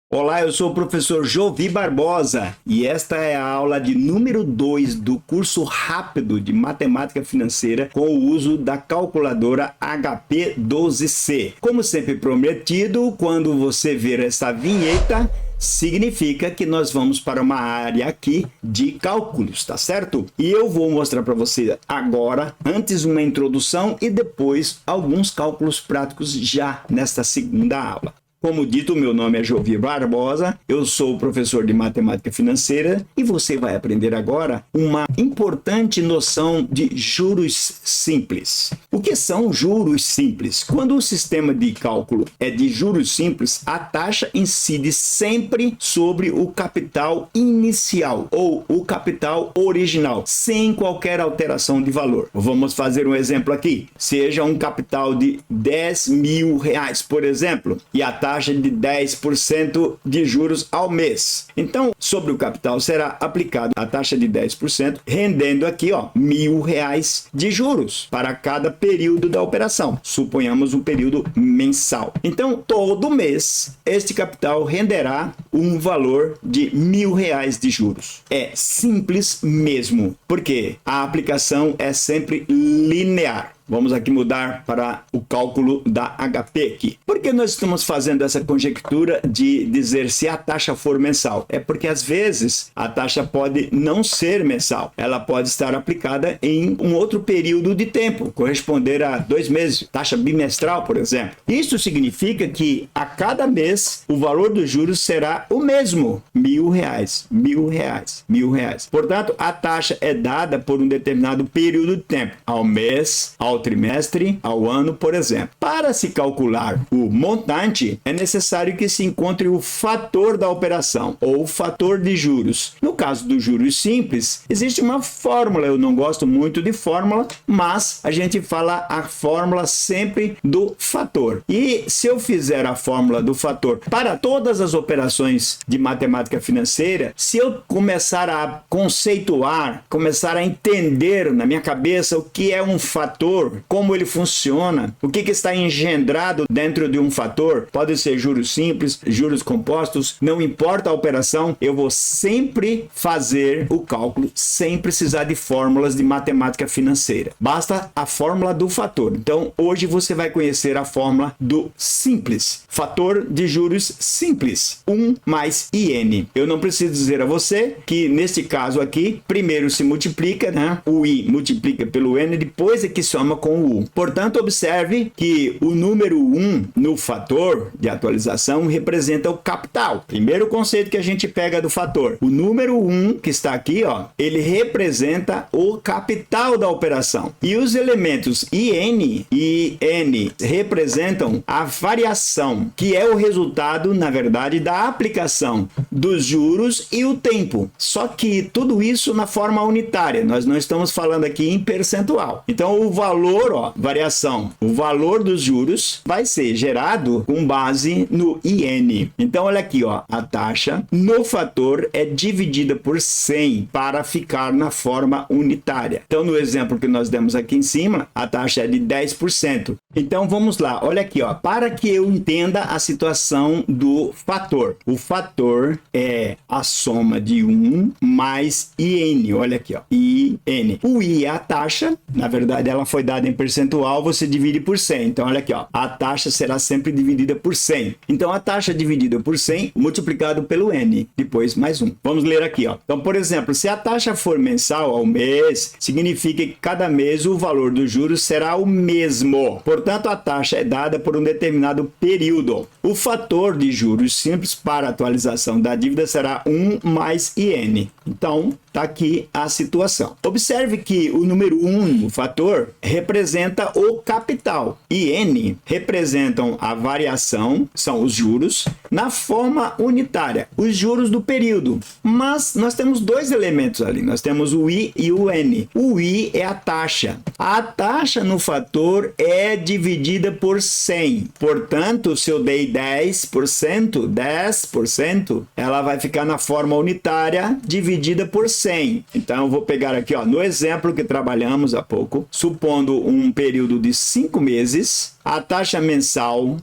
Olá, eu sou o professor Jovi Barbosa e esta é a aula de número 2 do curso rápido de Matemática Financeira com o uso da calculadora HP12C. Como sempre prometido, quando você ver essa vinheta, significa que nós vamos para uma área aqui de cálculos, tá certo? E eu vou mostrar para você agora, antes uma introdução e depois alguns cálculos práticos já nesta segunda aula. Como dito, meu nome é Jovi Barbosa, eu sou o professor de Matemática Financeira e você vai aprender agora uma importante noção de juros simples. O que são juros simples? Quando o sistema de cálculo é de juros simples, a taxa incide sempre sobre o capital inicial ou o capital original, sem qualquer alteração de valor. Vamos fazer um exemplo aqui. Seja um capital de R$10.000, por exemplo, e a taxa de 10% de juros ao mês. Então, sobre o capital será aplicado a taxa de 10%, rendendo aqui, R$1.000 de juros para cada período da operação. Suponhamos um período mensal. Então, todo mês, este capital renderá um valor de R$1.000 de juros. É simples mesmo, porque a aplicação é sempre linear. Vamos aqui mudar para o cálculo da HP aqui. Por que nós estamos fazendo essa conjectura de dizer se a taxa for mensal? É porque às vezes a taxa pode não ser mensal. Ela pode estar aplicada em um outro período de tempo, corresponder a 2 meses, taxa bimestral, por exemplo. Isso significa que a cada mês o valor dos juros será o mesmo, R$1.000, R$1.000, R$1.000. Portanto, a taxa é dada por um determinado período de tempo, ao mês, ao trimestre, ao ano, por exemplo. Para se calcular o montante, é necessário que se encontre o fator da operação, ou o fator de juros. No caso dos juros simples, existe uma fórmula. Eu não gosto muito de fórmula, mas a gente fala a fórmula sempre do fator. E se eu fizer a fórmula do fator para todas as operações de matemática financeira, se eu começar a conceituar, começar a entender na minha cabeça o que é um fator, como ele funciona, o que está engendrado dentro de um fator, pode ser juros simples, juros compostos, não importa a operação, eu vou sempre fazer o cálculo sem precisar de fórmulas de matemática financeira. Basta a fórmula do fator. Então, hoje você vai conhecer a fórmula do simples, fator de juros simples, 1 mais IN. Eu não preciso dizer a você que neste caso aqui, primeiro se multiplica, né? O I multiplica pelo N, depois é que soma com o U. Portanto, observe que o número 1 no fator de atualização representa o capital. Primeiro conceito que a gente pega do fator. O número 1 que está aqui, ele representa o capital da operação. E os elementos IN e N representam a variação, que é o resultado, na verdade, da aplicação dos juros e o tempo. Só que tudo isso na forma unitária. Nós não estamos falando aqui em percentual. Então, o valor, variação, o valor dos juros vai ser gerado com base no IN. Então, olha aqui, a taxa no fator é dividida por 100 para ficar na forma unitária. Então, no exemplo que nós demos aqui em cima, a taxa é de 10%. Então, vamos lá, olha aqui, para que eu entenda a situação do fator. O fator é a soma de 1 mais IN, olha aqui, IN. O I é a taxa, na verdade, ela foi dada em percentual, você divide por 100. Então, olha aqui, a taxa será sempre dividida por 100. Então, a taxa dividida por 100 multiplicado pelo N, depois mais 1. Vamos ler aqui, Então, por exemplo, se a taxa for mensal ao mês, significa que cada mês o valor dos juros será o mesmo. Portanto, a taxa é dada por um determinado período. O fator de juros simples para atualização da dívida será 1 mais IN. Então, está aqui a situação. Observe que o número 1, o fator, representa o capital. IN representam a variação, são os juros, na forma unitária, os juros do período. Mas nós temos dois elementos ali, nós temos o I e o N. O I é a taxa. A taxa no fator é dividida por 100. Portanto, se eu dei 10%, ela vai ficar na forma unitária dividida por 100. 100. Então eu vou pegar aqui, ó, no exemplo que trabalhamos há pouco, supondo um período de 5 meses, a taxa mensal,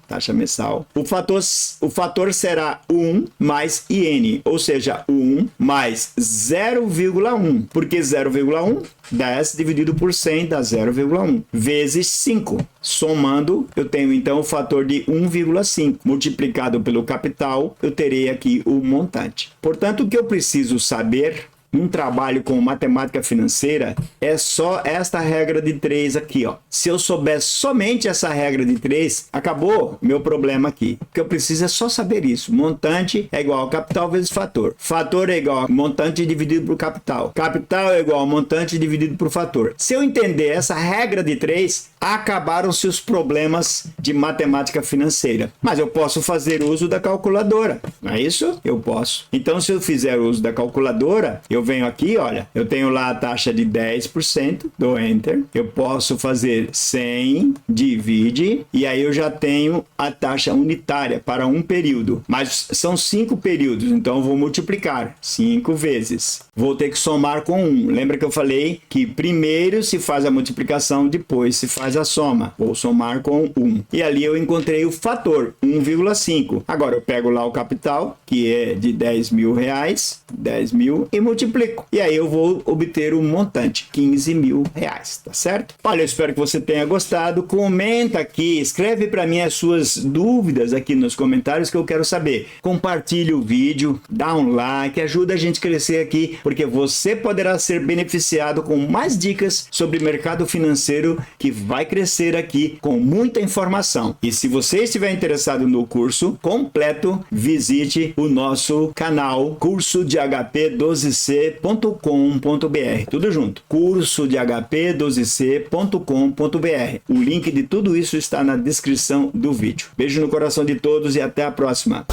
o fator será 1 mais IN, ou seja, 1 mais 0,1. Por que 0,1? 10 dividido por 100 dá 0,1, vezes 5. Somando, eu tenho então o fator de 1,5. Multiplicado pelo capital, eu terei aqui o montante. Portanto, o que eu preciso saber num trabalho com matemática financeira é só esta regra de 3 aqui, ó. Se eu souber somente essa regra de 3, acabou meu problema aqui. O que eu preciso é só saber isso. Montante é igual a capital vezes fator. Fator é igual a montante dividido por capital. Capital é igual a montante dividido por fator. Se eu entender essa regra de 3, acabaram-se os problemas de matemática financeira. Mas eu posso fazer uso da calculadora, não é isso? Eu posso. Então, se eu fizer uso da calculadora, eu venho aqui, olha, eu tenho lá a taxa de 10%, dou Enter, eu posso fazer 100, divide, e aí eu já tenho a taxa unitária para um período. Mas são 5 períodos, então eu vou multiplicar 5 vezes. Vou ter que somar com 1. Lembra que eu falei que primeiro se faz a multiplicação, depois se faz a soma. Vou somar com 1. E ali eu encontrei o fator, 1,5. Agora eu pego lá o capital, que é de 10 mil reais, 10 mil, e multiplico. E aí eu vou obter um montante, 15 mil reais, tá certo? Olha, eu espero que você tenha gostado. Comenta aqui, escreve para mim as suas dúvidas aqui nos comentários que eu quero saber. Compartilhe o vídeo, dá um like, ajuda a gente a crescer aqui, porque você poderá ser beneficiado com mais dicas sobre mercado financeiro que vai crescer aqui com muita informação. E se você estiver interessado no curso completo, visite o nosso canal Curso de HP12C.com.br. Tudo junto. Curso de HP12C.com.br. O link de tudo isso está na descrição do vídeo. Beijo no coração de todos e até a próxima.